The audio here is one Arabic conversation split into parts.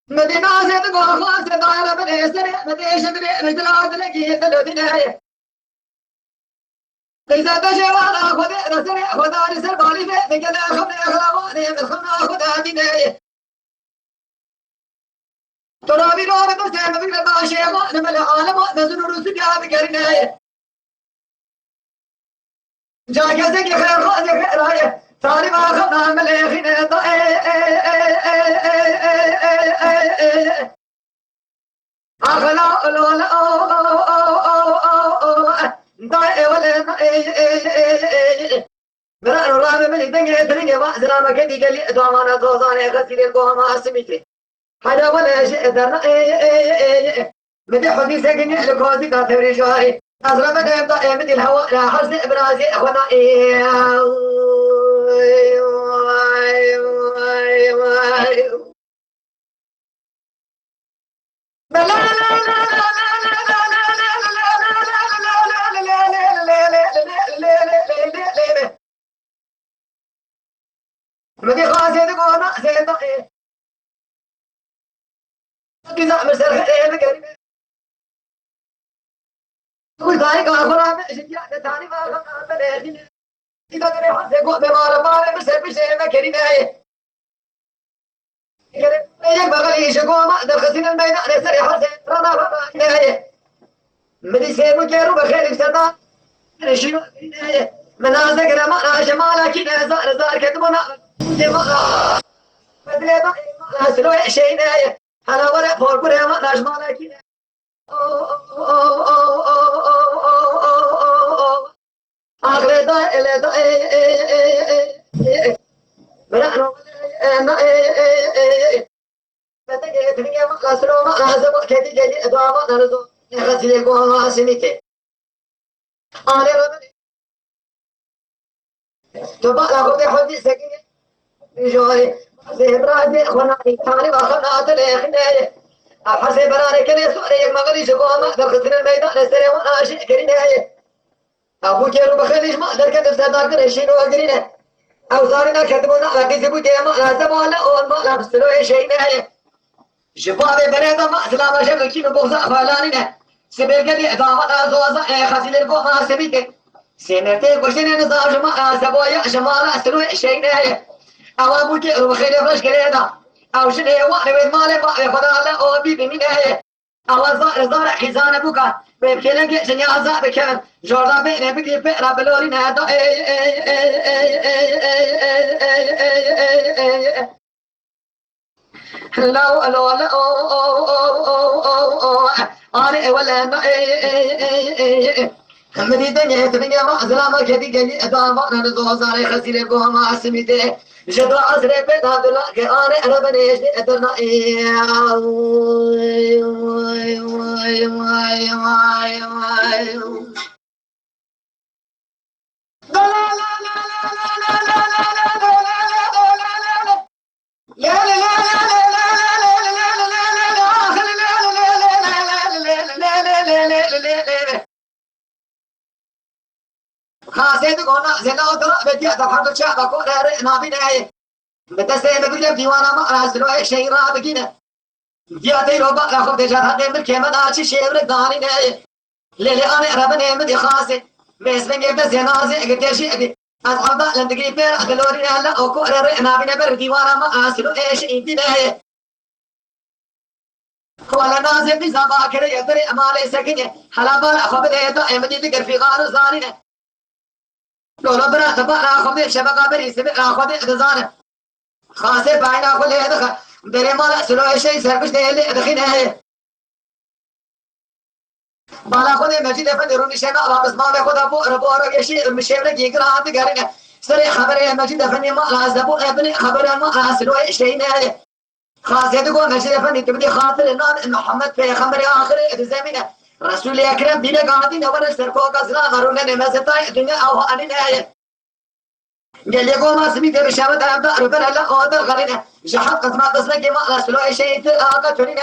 مدينة زيد قوة دائرة بالإسر مديش مثل عدل كي تلودنا إذا تجوا خذ رسل خذ رسل بالي في كذا خبر أخلاقه من خبر خذ دينه ترابي نور تسمع بكرة باشيء ما نمل عالم نزل رسل يا بكرنا جاك زك خير خذ خير راي ثاني ما خذ مليخنا أخلاق لولا داي ولا مرا رابع من الدنيا تريني واسرا ما كدي قال لي دوامنا دوزانه غسيل القوم اسميتي هذا ولا شيء درنا مدي حدي سكني الكوزي كاتري جاري أزرا بدأ يبدأ مدي الهواء لا حرس إبرازي أخونا مدي خاصة تقولنا سيدا كذا مسر خير تقول ذلك أخبار شجع ثاني ما خلنا بلادنا إذا ترى حد يقول بمال مال مسر بشيء ما كرينا يجب بغلي يشقوا ما دخلنا الميدان يسري حد رنا رنا مدي سيبو كيرو بخير سدا شنو منازك لما شمالك كذا زار زار كتبنا جماعة بدل ما سلوي شيء أنا ولا فور كره ما نجمالك كذا أغلى إلى منو أنا بتجي تريا ما خسروا ما هذا كذي كذي دوام أنا دو غسيل قوم سميته أنا ربنا تبى أخذ حدي سكين جواري زهرة خنا ثاني وخنا تلخنا حسب براني كني سوري مغري شقوما دخلنا الميدان نسري وانا شيء كرينا أبو كيلو بخليش ما درك تفسدار كرشينو أجرينا أو صارنا كتبونا لكن سبوا جاما لازم ولا أول ما لابسلو شيء نهاية شباب بنيتا ما سلام شكل كيلو بوزا فلانينا سبيل كذي دامات أزوازا خسيل القوما سبيك سنتي كوشين نزاج ما سبوا شمالا سلو شيء نهاية أو أبو كيلو بخلي فرش كريدا أو شنو واحد من ماله ما يخدا الله أو بيبي من نهاية أو زار خزانة بوكا بكلك شنيا زار بكان جوردا بين بكي بيرا بلورين هذا لا لا لا أنا ولا مدي الدنيا تبني ما زلمة كذي قلي أدام أنا زوزاري خسير قوم أسميته جدوا عزري بيتا دلا كأنا بنيش أدرنا خاصة تقولنا زنا وترى بدي أتفرج الشعب أقول هذا نابي نهاية بتسمع بقول ديوانا ما أزلوا شيء رابقينا جاتي روبا لأخذ تجار هذا من كمان أشي شيء رجعني نهاية للي أنا ربنا مدي خاصة بس من يبدأ زنا زي قديش شيء أصحاب لندقي بير أخلوري هلا أقول هذا نابي نبر ديوانا ما أزلوا إيش إنتي نهاية ولا نازل بزبا كده يدري أمالي سكينة هلا بلا خبر هذا أمدي ذكر في غار زانينه لو ربنا تبارك خبر شبكة بري سبق خبر غزانه خاصة بعينا كل هذا دري مالا سلوى شيء سرقش ده اللي دخينه بالا خود مجيد فندروني شنا واپس ما بخود أبو ربو يشي مشيبر كيكرا عند غارين سري خبر مجيد فني ما لازبو ابن خبر ما سلوى شيء نه خاصة تقول مجيد فني تبدي خاطر إن محمد في خبر آخر الزمانة رسول أكرم بينا قاعدين أول سرقة كسرنا غرورنا نمسطاي الدنيا أو أني نه قال لي قوم اسمي تبي شابت ابدا ربنا لا اقدر خلينا جحد قسمة قسمة ما لا سلو شيء تلاقى ترينا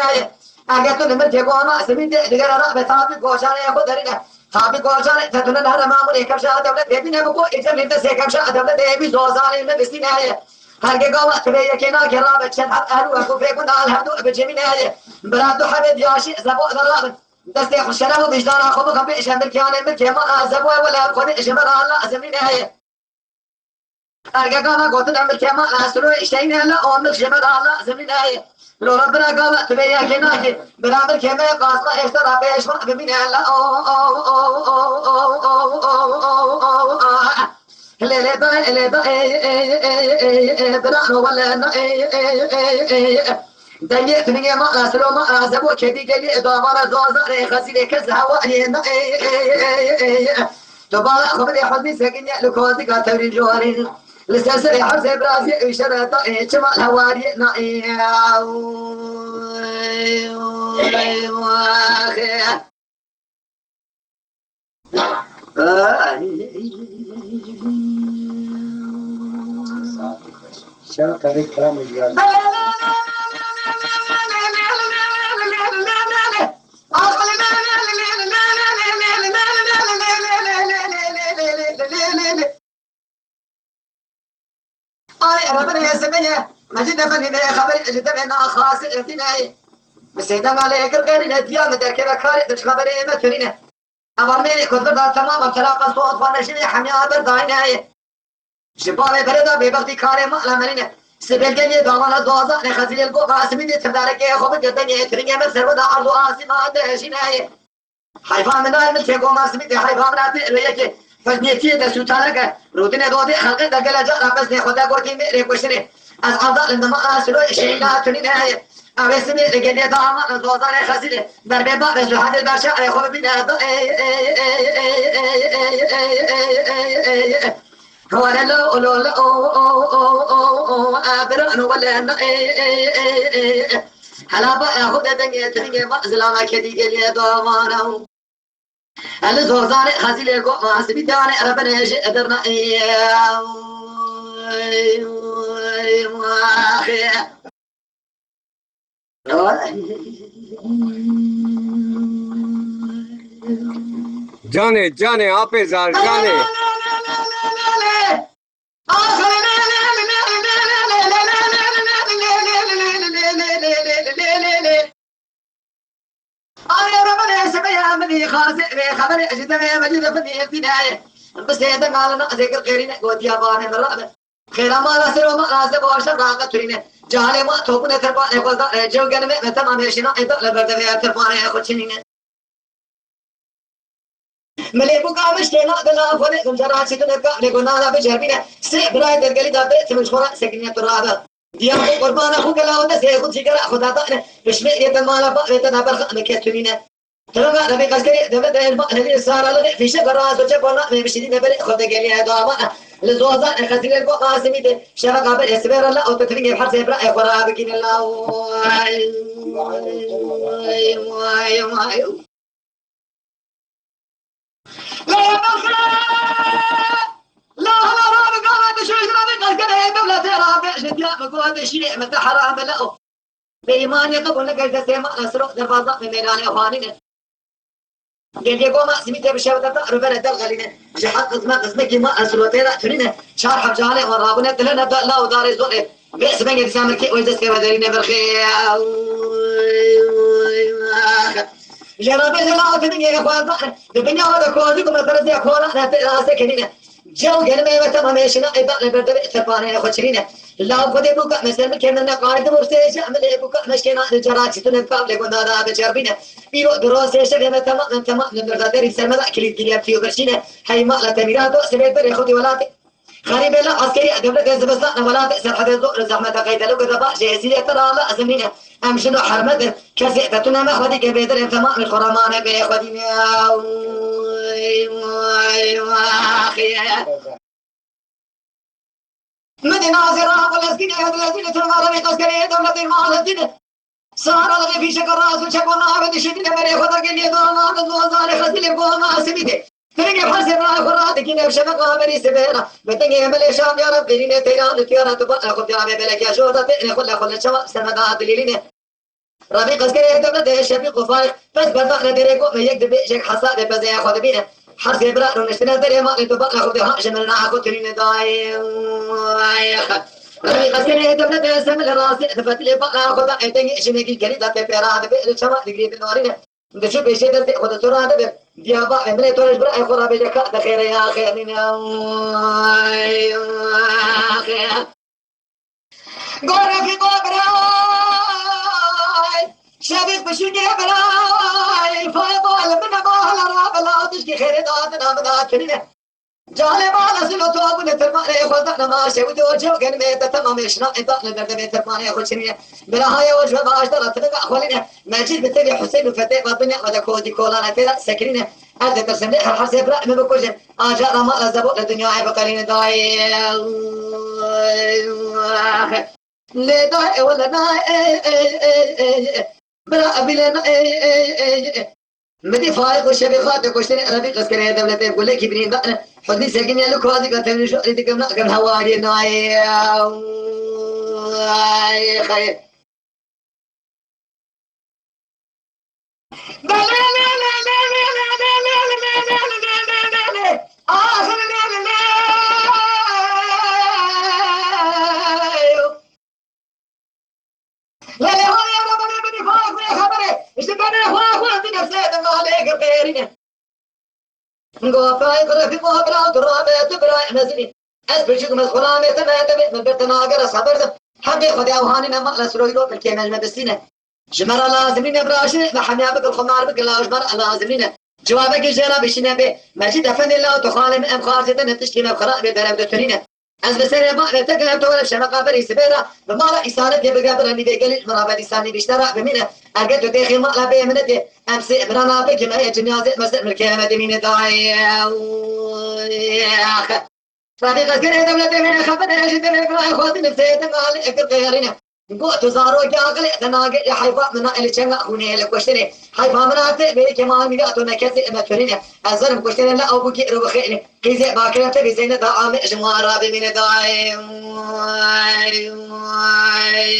اجت نمر قوم اسمي دغرا رب ثابت قوشان ياخذ درينا ثابت قوشان تدنا هذا ما من كم شاء دولة بيبي نبكو اذا انت كم شاء دولة بيبي زوزان من بسنايه هرجع قوم تبي كنا كرابة شد اهل وكو في كنا الهدو بجمينه برادو حبيب ياشي زبو ضرب دستي خشنا وبجدان اخو كم بيش امريكان امريكا ما زبو ولا كون اجمر الله زمينه أرجع قام قلت نعمل كما أسلو شيء لا أمك جمد الله زمين هاي لو ربنا قام تبيا كناك بنعمل كما قاصة اشترى بيش ما بمين لا لا بنانو ولا دنيت من ما أسلو ما أزبو كذي قلي دامر زوزر خزيل كزهوا تبارك خبري حزني سكين لكوزي قاتل جواري لسه حرس براسي شرط اجمع الهواري نائي شنو طريق كلام الرجال؟ ربنا يسميه مجد فني ذا خبر جد بنا خاص اثنين بس إذا ما لك غير الديانة ذكر كاري دش خبري مثلنا أمامي كثر ذا تمام تلاقى صوت فنشني حمي أبر داينة جبال بردا ببختي كاري ما لمننا سبل جني دامنا دوازا نخزيل الجو قاسمي تبدارك يا خبر جدا يتريني من سر ودا أرض آسمان دهشنا حيفان من دائما تقوم اسمي حيفان ناتي ليك فنيتي ده سوتانك رودين دودي خلق دغلا جا بس نه خدا قرتي ميري كوشني از افضل عندما اسلو شيء لا تني نهايه اوسمي رجلي داما دوزان خزيل بربا بس هذا الباشا يخو بينا هو لو لو لو ابرن ولا هلا بقى خد دنيا تني ما زلاما كدي قال دامانو هل زوزان خزيل الجو ما سبي داني ربنا يجي قدرنا जाने जाने आपे जार जाने مني خاسئ خبر أجد ما مجد فني ابتداء بس هذا قال أنا ذكر غيرنا قلت يا باني مرة خير ما نصير وما نصير واشر راقة ترينا جهالي ما توبنا تربان يقول جو جن ما تمام يشنا إذا لبرد في تربان يأخذ شنين مليبو كامش تنا دنا فني كم جرا شيء تنا لقونا لا بجربينا سبراي درجلي دابة تمشورا سكنية ترابة ديام قربان أخو كلا وده سيكون شجرة خدا تأنا بشمي يتمالا بقى يتنابر مكتوبينه ترى نبي قصدي دبل ده البحر اللي صار له في شجرة وجبنا من بشدي نبي خد قلي هذا ما لزوزان خزين البقى قاسمي ده شبك قبل يسبر الله أو تترين الحرس يبرأ يقرأ بكين الله لا لا لا رابع قامت شو يجرى من قصدي دولة رابع شديا بقول شيء متى حرام لا بإيمان يقبل لك الجسيم أسرق دروازة من ميدان أخواننا قال يقوم سميت بشوتة ربنا دلغلنا جحد قسمة كما أسلوتنا ترينا شارح بجاني ورابنا تلنا لا ودار الزوء بس بين الإسلام الكي ويجلس كما دارين بالخير جرب الله تنيا يا أخوان الدنيا هذا كوزكم الدرجة أخوان لا سكننا جو قلنا متى ما مشينا إذا نبدأ تباني أخواننا لا قدي بوكا مثلا كنا قاعد مرسيش عمل بوكا مشينا الجرات تنفع لقونا هذا بجربنا بيرو دروسيش كنا تمام نبدأ رسالة ما كليت كليات فيه برشينا هاي ما لا تميرات سبب بريخوتي ولاتي خاري بلا عسكري قبل كذا بس ولا تأثر حتى الزور زحمة قيد لو كذا بقى جاهزية ترى لا زمينا أمشي له حرمة كسيئة تنا ما خدي كبيدر أنت ما الخرمان بيخدينا مدينة زراعة فلسطين فلسطين تنمر بقسكرية دولة المعلدين صار لغي في شكر راس وشكونا بدي شدنا مري خدا قلي دوما دوزان خزل بوما سبيته تريني حسب راخرات كنا بشبكة بري سبيرة بتنجي ملي شام يا رب قلينا تيران تيارا تبقى خذ يا بلك يا شوطة تقني خلا شوا سندات ليلين ربي قسكري دولة الشفيق فارق بس بدنا دريكو ما يقدر بيشك حصاد بس ياخذ بينا حرس إبراء ونشتنا دري ما تبقى خذ يا شمل ناخذ ترين داي ربي قسكري دولة سمل راسي فتلي بقى خذ تنجي شنقي كريدا بيراد بيشما دقري بالنورين بشوف الشيء ده خذ ترى هذا ديابا من تورج برا يخرا بيجك خير يا خير يا خير غورك غبراي شبيك بشجي براي فايبال من بال راب لا تشكي خير داد نام داد كنينه جالي بالا سلو تو ابو نترماني خذنا ما شو تو جو كان ميت تمام شنا انت ندر ميت ترماني خذ شنو بلا هاي وجه باش ترى تلقى خلينا ماجد بتبي حسين وفتي بطني ودا كودي كولا ترى سكرينه هذا ترسم لي حرس ابراء ما بكوش اجا ما زبط الدنيا عيب قليل داي لا داي ولا ناي بلا بلا مدي فايق وشبيخات وكشتري عربي قسكري دولة يقول لك يبنين بقى حدني ساكن يلوك هذه قتلني شو اللي تكمل كم هواري ناي خير لا لا هو يا رب انا بدي فايق ويا خبري ايش تبغى فايق وانت نفسك ما عليك غيرنا نقول فايق رفيق وبلا درامة تبرع مزني أسبرشك مسخرامة تبع من برتناقر صبرت حبي خدي أوهاننا ما لسرويلو من كيمان مبسينه جمرة لازمين براشين محميا بك الخمار بك لا جمرة لازمين جوابك جرا بشنا به مجد أفن الله تخالم أم خارجة نتشكي مبخراء بدرب دكتورين از بسر ما نتكلم تقول شمقا بري سبيرا بمالا إسانة بقابر أني بيقلي مرابط إساني بيشترى بمينة أرقد تدخي مالا بيمنة أمس إبرانا بك ما يجنيازي مسر ملكيمة دمين داعي صديق أذكر دولة من خبر أجد من إبراهيم خاطي نفسيت مالي أكل غيرنا قوت زارو جاقل تناقل حيفا من اللي شنغ خوني لكوشتني حيفا مناطق بيك ما ميقاتو نكسي متفرين أزرم كوشتني لا أبو كي رو بخيرني كيزي باكرة بزينة دعام جمارة بمين داعي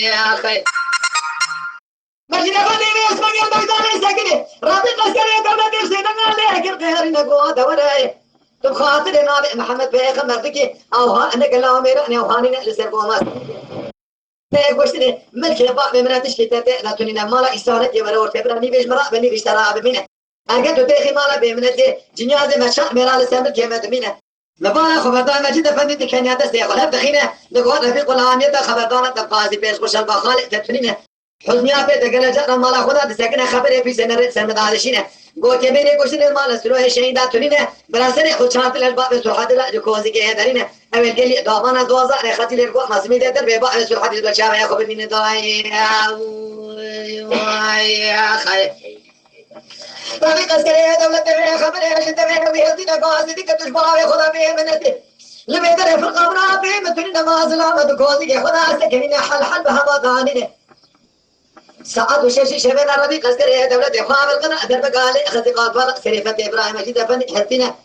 يا أخي مجد أخذي بيس مقيم بيداني ساكني رابط أسكري دولة بيسينا مالي أكل غيرنا قوت وراي تم خاطر نبي محمد بيخ مردك أو ها أنا قلنا ميرا أنا وهاني لسر قوماس تقولني ملك يبقى من مناتش كتات لا تنينا مالا إسارة يبرا ورتبرني بيج مرا بني بيشترى بمينه أرجع تدخي مالا بمناتي جنيازة مشاء ميرا لسر كيما مينه مبالا خبردان مجد فندي كنيات سيقول هب دخينه نقول رفيق العامية خبردان تقاضي بيش خوش البخال تدفنينه حزنيا بيت قال جاء مالا خدا تسكن خبر في سنة سنة دارشينه قلت يا بني قلت المال سلوه شيء داتونينه براسني خد شاطر الباب سرحات لا جوزي كه دارينه أول قال دامانا دوازا رخاتي للقوة ما سميت در بباب سرحات البشام يا خبر من داي يا خي طبي قسكري دولة تبع خبر يا شد تبع ويهدي نقاز دي كتشبه خدا بيمنتي لما يدري في القبر بيمتوني نماز لا مدكوزي خدا سكنين حل بهما دانينه سعد وشيش شباب عربي قسكري دولة إخوان القناة درب قالي أخذ قافر سريفة إبراهيم مجيد فني حتنا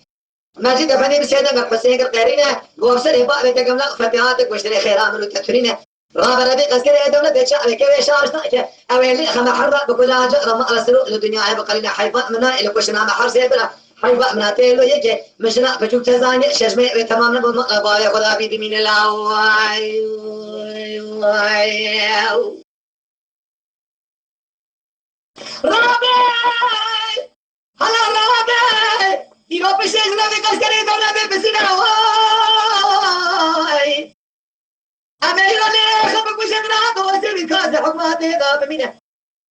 مجيد فني بسيدة مقفسين قرقرينة وفسر إباء بيتقمنا فتياتك وشتري خيرام الوتكترينة راب عربي قسكري دولة شعب كوي شاشنا أولي خما حرة بكلا جأر ما أرسلوا للدنيا بقلنا حيفاء منا إلى كوشنا محر سيبرا حيفاء منا تيلو يكي مشنا بشوك تزاني شجمي بتمامنا بالمقلبا يا خدا بيدي من الله رابع هلا رابع يروح بشيزنا في قسكري دونا ببسينا واي أميرا لي خبك بشيزنا بوزي بكاز حكماتي غاب منه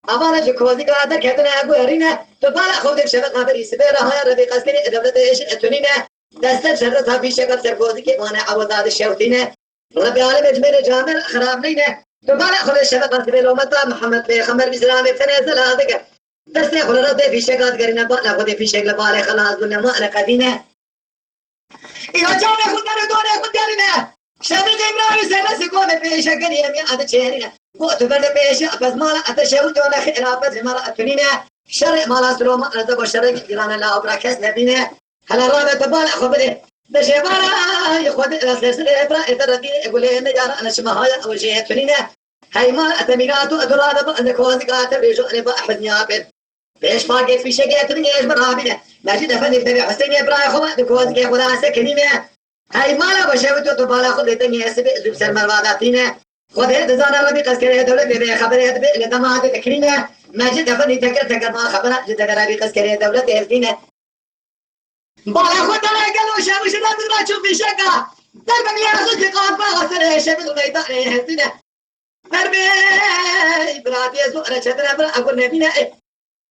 أمانا جكوزي قادر كتنا أقول هرينا تبالا خودك شبك غابري سبيرا هاي ربي قسكري دولة إيش أتونينا دستر شرطها في شكل سرقوزي كي وانا عوضاد الشوتينا ربي عالم اجمير جامل خراب لينا تبالا خود الشبك غابري لو مطا محمد بيخمر بسلامي فنزل هذا دسته خلنا ده في شغلات كرينا بنا خود في شغل بالي خلاص قلنا ما أنا قدينا إذا جانا خدنا دونا خدنا شباب إبراهيم سنة سكون في شغل يمي هذا شهرنا قوت برد بيش بس ما لا أتشوف دونا خلاف بس ما لا أتنينا شر ما لا سلوم أنا تقول شر جيران لا أبرا كاس نبينا هلا رابع تبال خبره بشبارا يخد الاسلسل ابرا اتردي يقول لي نجار انا شماها اول شيء تنينه هاي ما اتميقاتو ادرا دبا انك وازقات بيجو انا بحد نيابل بيش باقي في شقيت من ايش برابله ماجد افندي تبي حسين ابراهيم خما دكوز كي خدا سكنينه هاي مالا بشوت تبالا خد تني اسب زب سر مراداتينه خد هذا زانا ربي قسكريه دولة بي خبره بي لدما هذا تكرينه ماجد افندي تكر ما خبره جد ربي قسكريه دولة تهزينه بالا خد انا قالوا شابو شدا تدرا تشوف في شقه درب مليار صدق قاد باغا سنه شبل الميدان يهزينه دربي براتي ازوء رشدنا برا اقول نبينا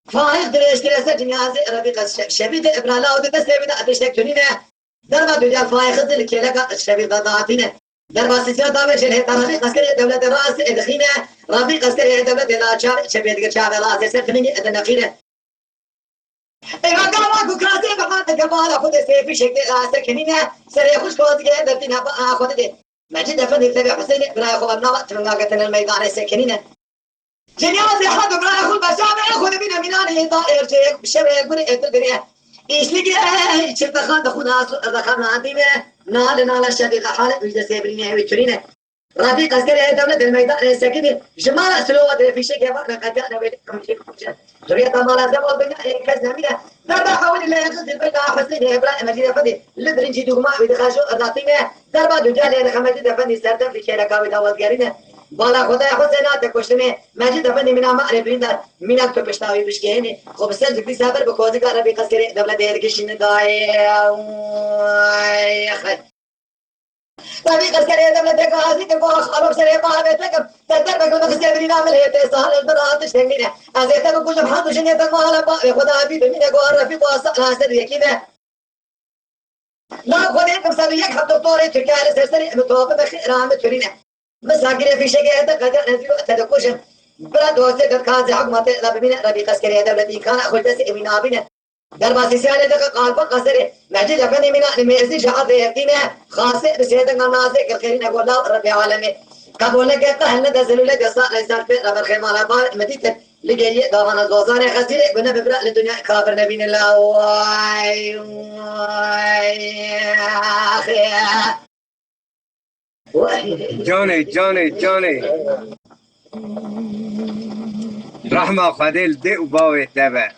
فايق دريش كلا سجنيا زي ربي قس شبيد ابرالا ود تسبيد اتشتك تنينه دربا دوجا فايق ذل كلا شبيد ضاطينه دربا سيسيا دابش له ربي قس كلا دولة راس ادخينه ربي قس كلا دولة لا شار شبيد قشار لا سيسفني ادنقينه ايغا قالوا كراسي بقات قباله خد سيفي شكل راسك هنينه سري خوش كوز كده دبتنا خد دي ماجد افندي تبع حسين ابراهيم خو ابنا تمناقتنا الميدان السكنينه جنيازي حد ابراهيم خو بسامع خد بينا مناني طائر شيخ بشبه بري اتدريه ايش لقي شفت خان دخونا دخلنا عندنا نال الشقيقه حاله وجد سيبرينه ويترينه رفيق عسكري دولة الميدان السكني جمال سلوة في شيء يبقى قد أنا بيتكم شيء زرية مالا زمان بنا كذا منا درب حول الله يقصد البيت حسين إبراهيم مجيد فدي لدرين جدوا ما بيدخشوا أرضاتنا درب دجال أنا خمجد فدي سردم في شيء كاوي داوود جارينا بالا خدا حسين تكوشتني مجيد فدي منا ما أعرف بيندر منا تبشتاوي بشكيني خب سن ذكري سافر بكوزي كاربي عسكري دولة ديركشين داي يا أخي طبيعي عسكري دولة دكاسي كبار خرب سري ما بيتكم تقدر بقول لك سيبني نعمل هي تسهل البراد تشتغلينه أزيد بقول لك حاط شنو تقول لك خدا أبي بمين أقول رفيق واصل هاسر يكيده لا خديكم سبيك حب دكتوري تركيا لسرسري متوقف بخير عام ترينه مساكين في شيء هذا قد نزلوا تدكوش براد واسه قد كان حكومة لا بمين ربي عسكري دولة دي كان أخذ دس إمين أبينه درباسي سيالة دقا قالبا قصري مجد أفني منا نميزي شعر ذيهتينه خاصة بسيدة ناسي كالخيرين أقول لا ربي عالمي قبول لك هلنا دزلوا لك قصاء ليسان في رب الخيمة لبار مديت لقي دوانا الغوزاني خزيري قلنا ببرأ للدنيا كافر نبينا الله واي أخي جوني رحمة خديل دي وباوي تبع